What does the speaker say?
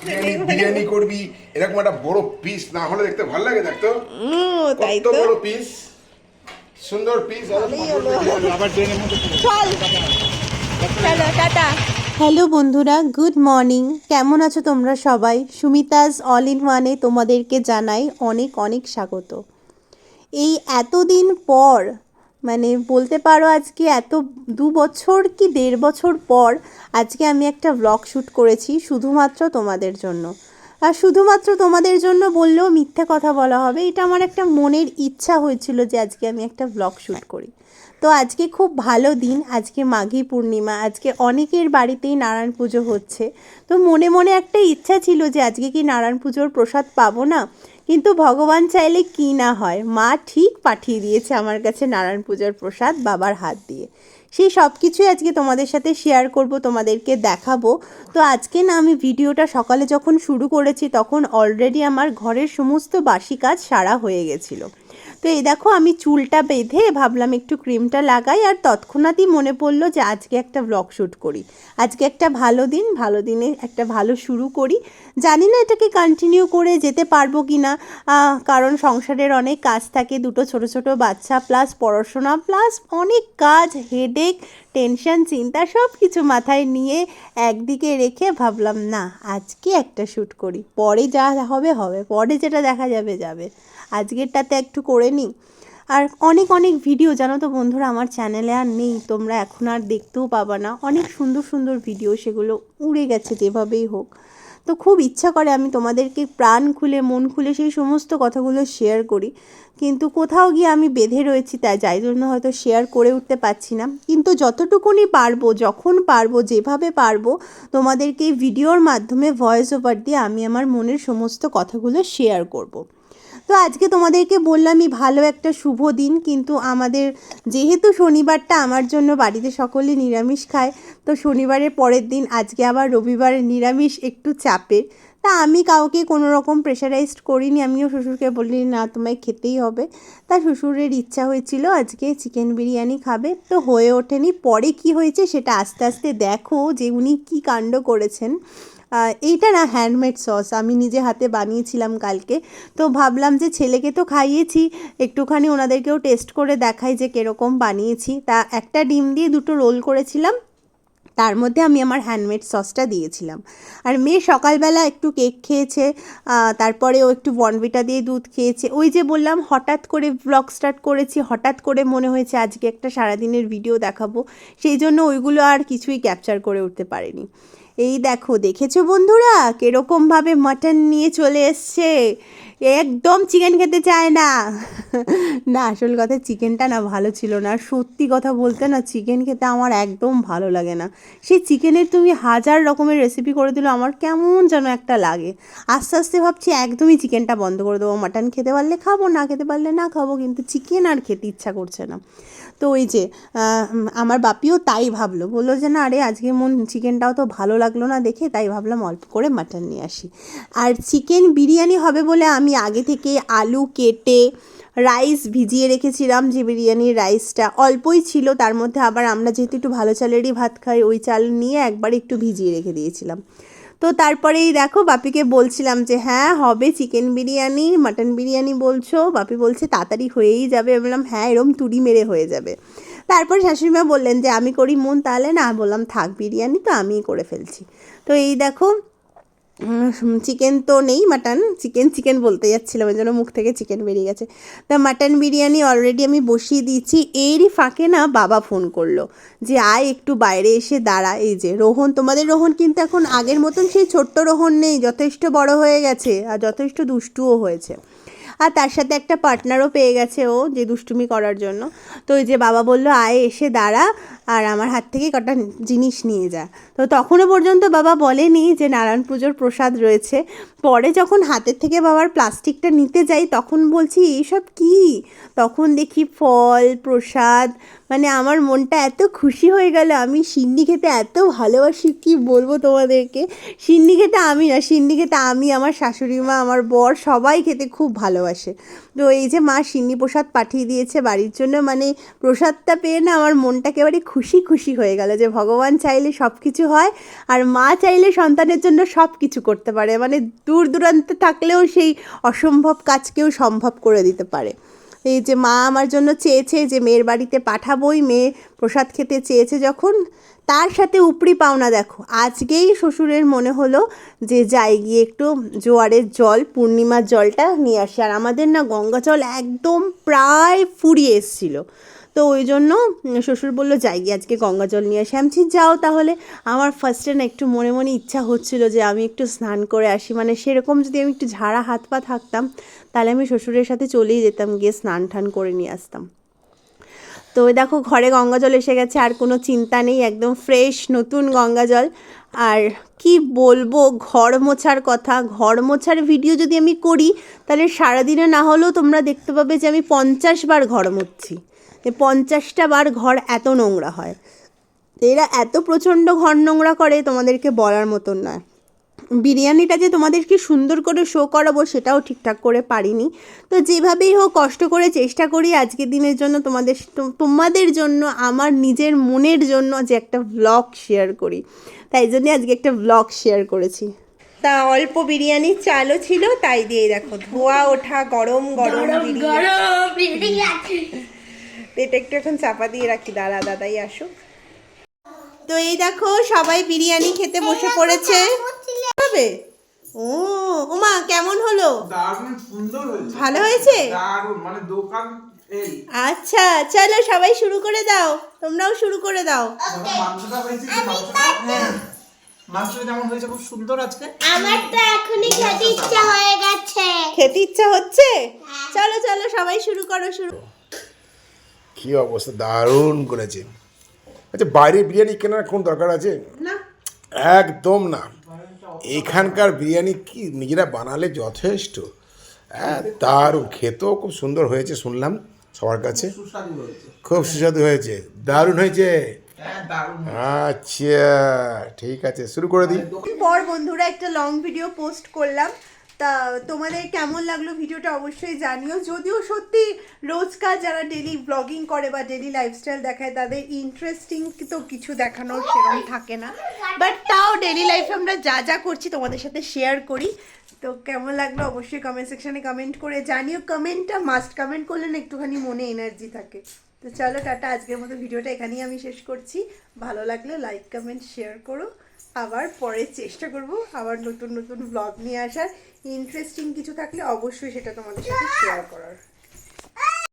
বিরিয়ানি করবি, এরকম একটা বড় পিস না হলে দেখতে ভালো লাগে। দেখতো তাই কত তো বড় পিস, সুন্দর পিস। আবার ট্রেনের মধ্যে চল, চলো টাটা। হ্যালো বন্ধুরা, গুড মর্নিং। কেমন আছো তোমরা সবাই? সুমিতাজ অল ইন ওয়ানে তোমাদেরকে জানাই অনেক অনেক স্বাগত। এই এতদিন পর, মানে বলতে পারো আজকে এত 2 বছর কি 1.5 বছর পর আজকে আমি একটা ব্লগ শ্যুট করেছি শুধুমাত্র তোমাদের জন্য। আর শুধুমাত্র তোমাদের জন্য বললেও মিথ্যে কথা বলা হবে, এটা আমার একটা মনের ইচ্ছা হয়েছিল যে আজকে আমি একটা ব্লগ শ্যুট করি। তো আজকে খুব ভালো দিন, আজকে মাঘী পূর্ণিমা, আজকে অনেকের বাড়িতেই নারায়ণ পুজো হচ্ছে। তো মনে মনে একটা ইচ্ছা ছিল যে আজকে কি নারায়ণ পুজোর প্রসাদ পাবো না, কিন্তু ভগবান চাইলে কি না হয়, মা ঠিক পাঠিয়ে দিয়েছে আমার কাছে নারায়ণ পূজার প্রসাদ বাবার হাত দিয়ে। সেই সব কিছুই আজকে তোমাদের সাথে শেয়ার করব, তোমাদেরকে দেখাবো। তো আজকে না আমি ভিডিওটা সকালে যখন শুরু করেছি তখন অলরেডি আমার ঘরের সমস্ত বাসি কাজ সারা হয়ে গেছিলো। তো এই দেখো আমি চুলটা বেঁধে ভাবলাম একটু ক্রিমটা লাগাই, আর তৎক্ষণাৎই মনে পড়লো যে আজকে একটা ব্লগ শ্যুট করি। আজকে একটা ভালো দিন, ভালো দিনে একটা ভালো শুরু করি। জানি না এটাকে কন্টিনিউ করে যেতে পারবো কি না, কারণ সংসারের অনেক কাজ থাকে, দুটো ছোট ছোট বাচ্চা প্লাস পড়াশোনা প্লাস অনেক কাজ, হেডেক, টেনশন, চিন্তা সব কিছু মাথায় নিয়ে একদিকে রেখে ভাবলাম না আজকে একটা শ্যুট করি, পরে যা হবে হবে, পরে যেটা দেখা যাবে যাবে, আজকেরটাতে একটু করে নিই। আর অনেক অনেক ভিডিও জানো তো বন্ধুরা আমার চ্যানেলে আর নেই, তোমরা এখন আর দেখতেও পাবা না। অনেক সুন্দর সুন্দর ভিডিও, সেগুলো উড়ে গেছে যেভাবেই হোক। তো খুব ইচ্ছা করে আমি তোমাদেরকে প্রাণ খুলে মন খুলে সেই সমস্ত কথাগুলো শেয়ার করি, কিন্তু কোথাও গিয়ে আমি বেঁধে রয়েছি, তাই যাই জন্য হয়তো শেয়ার করে উঠতে পারছি না। কিন্তু যতটুকুনি পারবো, যখন পারবো, যেভাবে পারবো তোমাদেরকে এই ভিডিওর মাধ্যমে ভয়েস ওভার দিয়ে আমি আমার মনের সমস্ত কথাগুলো শেয়ার করব। তো আজকে তোমাদেরকে বললামই ভালো একটা শুভ দিন, কিন্তু আমাদের যেহেতু শনিবারটা আমার জন্য বাড়িতে সকলে নিরামিষ খায়, তো শনিবারের পরের দিন আজকে আবার রবিবারে নিরামিষ একটু চাপের। তা আমি কাউকে কোনো রকম প্রেশারাইজড করিনি, আমিও শ্বশুরকে বলি না তোমায় খেতেই হবে। তা শ্বশুরের ইচ্ছা হয়েছিল আজকে চিকেন বিরিয়ানি খাবে, তো হয়ে ওঠেনি। পরে কি হয়েছে সেটা আস্তে আস্তে দেখো যে উনি কী কাণ্ড করেছেন। এইটা না হ্যান্ডমেড সস, আমি নিজে হাতে বানিয়েছিলাম কালকে। তো ভাবলাম যে ছেলেকে তো খাইয়েছি, একটুখানি ওনাদেরকেও টেস্ট করে দেখাই যে কীরকম বানিয়েছি। তা একটা ডিম দিয়ে দুটো রোল করেছিলাম, তার মধ্যে আমি আমার হ্যান্ডমেড সসটা দিয়েছিলাম। আর মেয়ে সকালবেলা একটু কেক খেয়েছে, তারপরে ও একটু বর্নভিটা দিয়ে দুধ খেয়েছে। ওই যে বললাম হঠাৎ করে ব্লগ স্টার্ট করেছি, হঠাৎ করে মনে হয়েছে আজকে একটা সারাদিনের ভিডিও দেখাবো, সেই জন্য ওইগুলো আর কিছুই ক্যাপচার করে উঠতে পারিনি। এই দেখো, দেখেছো বন্ধুরা কীরকমভাবে মাটন নিয়ে চলে এসছে, একদম চিকেন খেতে চায় না। না আসল কথা চিকেনটা না ভালো ছিল না, সত্যি কথা বলতে না চিকেন খেতে আমার একদম ভালো লাগে না। সেই চিকেনের তুমি হাজার রকমের রেসিপি করে দিলে আমার কেমন যেন একটা লাগে। আস্তে আস্তে ভাবছি একদমই চিকেনটা বন্ধ করে দেবো, মাটন খেতে পারলে খাবো, না খেতে পারলে না খাবো, কিন্তু চিকেন আর খেতে ইচ্ছা করছে না। তো ওই যে আমার বাপিও তাই ভাবলো, বললো যে না আরে আজকে মন চিকেনটাও তো ভালো লাগলো না দেখে, তাই ভাবলাম অল্প করে মাটন নিয়ে আসি। আর চিকেন বিরিয়ানি হবে বলে আমি আগে থেকে আলু কেটে রাইস ভিজিয়ে রেখেছিলাম, যে বিরিয়ানির রাইসটা অল্পই ছিল, তার মধ্যে আবার আমরা যেহেতু একটু ভালো চালেরই ভাত খাই, ওই চাল নিয়ে একবার একটু ভিজিয়ে রেখে দিয়েছিলাম। তো তারপরেই দেখো বাপিকে বলছিলাম যে হ্যাঁ হবে চিকেন বিরিয়ানি, মাটন বিরিয়ানি বলছো, বাপি বলছে তাড়াতাড়ি হয়েই যাবে। বললাম হ্যাঁ এরম তুড়ি মেরে হয়ে যাবে। তারপর শাশুড়িমা বললেন যে আমি করি মন তাহলে, না বললাম থাক বিরিয়ানি তো আমিই করে ফেলছি। তো এই দেখো চিকেন তো নেই, মাটন, চিকেন চিকেন বলতে যাচ্ছিলাম, ওই জন্য মুখ থেকে চিকেন বেরিয়ে গেছে। তা মাটন বিরিয়ানি অলরেডি আমি বসিয়ে দিয়েছি। এরই ফাঁকে না বাবা ফোন করলো যে আয় একটু বাইরে এসে দাঁড়া। এই যে রোহন, তোমাদের রোহন কিন্তু এখন আগের মতন সেই ছোট্ট রোহন নেই, যথেষ্ট বড় হয়ে গেছে আর যথেষ্ট দুষ্টুও হয়েছে। আর তার সাথে একটা পার্টনারও পেয়ে গেছে ও, যে দুষ্টুমি করার জন্য। তো ওই যে বাবা বলল আয় এসে দাঁড়া আর আমার হাত থেকে কটা জিনিস নিয়ে যা। তো তখনও পর্যন্ত বাবা বলেনি যে নারায়ণ পুজোর প্রসাদ রয়েছে। পরে যখন হাতের থেকে বাবার প্লাস্টিকটা নিতে যাই তখন বলছি এইসব কি, তখন দেখি ফল প্রসাদ, মানে আমার মনটা এত খুশি হয়ে গেল। আমি সিন্নি খেতে এত ভালোবাসি কি বলবো তোমাদেরকে। সিন্নি খেতে আমি না, সিন্নি খেতে আমি, আমার শাশুড়ি মা, আমার বর সবাই খেতে খুব ভালোবাসে। তো এই যে মা সিন্নি প্রসাদ পাঠিয়ে দিয়েছে বাড়ির জন্য, মানে প্রসাদটা পেয়ে না আমার মনটা একেবারে খুশি খুশি হয়ে গেল যে ভগবান চাইলে সব কিছু হয়, আর মা চাইলে সন্তানের জন্য সব কিছু করতে পারে, মানে দূর দূরান্তে থাকলেও সেই অসম্ভব কাজকেও সম্ভব করে দিতে পারে। এই যে মা আমার জন্য চেয়েছে যে মেয়ের বাড়িতে পাঠাবোই, মেয়ে প্রসাদ খেতে চেয়েছে যখন, তার সাথে উপরি পাওনা দেখো আজকেই শ্বশুরের মনে হলো যে যাই গিয়ে একটু জোয়ারের জল, পূর্ণিমার জলটা নিয়ে আসি। আর আমাদের না গঙ্গা জল একদম প্রায় ফুরিয়ে এসেছিলো, তো ওই জন্য শ্বশুর বললো যাই গিয়ে আজকে গঙ্গা জল নিয়ে আসি। আমি যাও তাহলে। আমার ফার্স্টে না একটু মনে মনে ইচ্ছা হচ্ছিলো যে আমি একটু স্নান করে আসি, মানে সেরকম যদি আমি একটু ঝাড়া হাত পা থাকতাম তাহলে আমি শ্বশুরের সাথে চলেই যেতাম, গিয়ে স্নান টান করে নিয়ে আসতাম। তো দেখো ঘরে গঙ্গা জল এসে গেছে, আর কোনো চিন্তা নেই, একদম ফ্রেশ নতুন গঙ্গা জল। আর কি বলবো, ঘর মোছার কথা, ঘর মোছার ভিডিও যদি আমি করি তাহলে সারাদিনে না হলেও তোমরা দেখতে পাবে যে আমি 50 বার ঘর মুছছি, 50টা বার ঘর এত নোংরা হয়। এরা এত প্রচণ্ড ঘর নোংরা করে তোমাদেরকে বলার মতন নয়। বিরিয়ানিটা যে তোমাদেরকে সুন্দর করে শো করাবো সেটাও ঠিকঠাক করে পারিনি, তো যেভাবেই হোক কষ্ট করে চেষ্টা করি আজকের দিনের জন্য তোমাদের জন্য, আমার নিজের মনের জন্য যে একটা ব্লগ শেয়ার করি, তাই জন্য আজকে একটা ব্লগ শেয়ার করেছি। তা অল্প বিরিয়ানির চালও ছিল, তাই দিয়ে দেখো ধোয়া ওঠা গরম গরম বিরিয়ানি। এটা একটু এখন চাপা দিয়ে রাখি, দাদাই আসুক। তো এই দেখো সবাই বিরিয়ানি খেতে বসে পড়েছে। হবে ও ওমা কেমন হলো? দারুণ সুন্দর হয়েছে। ভালো হয়েছে? দারুণ, মানে দোকান এই। আচ্ছা চলো সবাই শুরু করে দাও, তোমরাও শুরু করে দাও। মাংসটা হয়েছে কি, মাংসটা হ্যাঁ মাংসটা যেমন হয়েছে খুব সুন্দর আজকে। আমার তো এখনই খেতে ইচ্ছা হয়ে গেছে। খেতে ইচ্ছা হচ্ছে? চলো চলো সবাই শুরু করো, শুরু। কি অবস্থা, দারুণ করেছে। আচ্ছা বাইরে বিরিয়ানি কেনার কোন দরকার আছে? না একদম না, এখানকার বিরিয়ানি কি নিজেরা বানালে যথেষ্ট। হ্যাঁ দারুণ, খেতেও খুব সুন্দর হয়েছে শুনলাম সবার কাছে, সুস্বাদু হয়েছে। খুব সুস্বাদু হয়েছে, দারুণ হয়েছে। হ্যাঁ দারুণ। আচ্ছা ঠিক আছে শুরু করে দিই। পর বন্ধুরা একটা লং ভিডিও পোস্ট করলাম, তা তোমাদের কেমন লাগলো ভিডিওটা অবশ্যই জানিও। যদিও সত্যি রোজকার যারা ডেলি ব্লগিং করে বা ডেলি লাইফস্টাইল দেখায় তাদের ইন্টারেস্টিং তো কিছু দেখানোর সেরকম থাকে না, বাট তাও ডেলি লাইফে আমরা যা যা করছি তোমাদের সাথে শেয়ার করি। তো কেমন লাগলো অবশ্যই কমেন্ট সেকশনে কমেন্ট করে জানিও। কমেন্টটা মাস্ট, কমেন্ট করলে না একটুখানি মনে এনার্জি থাকে। তো চলো টাটা, আজকের মতো ভিডিওটা এখানেই আমি শেষ করছি। ভালো লাগলে লাইক কমেন্ট শেয়ার করো, আবার পরে চেষ্টা করব আবার নতুন নতুন ব্লগ নিয়ে আসার। ইন্টারেস্টিং কিছু থাকলে অবশ্যই সেটা তোমাদের সাথে শেয়ার করার।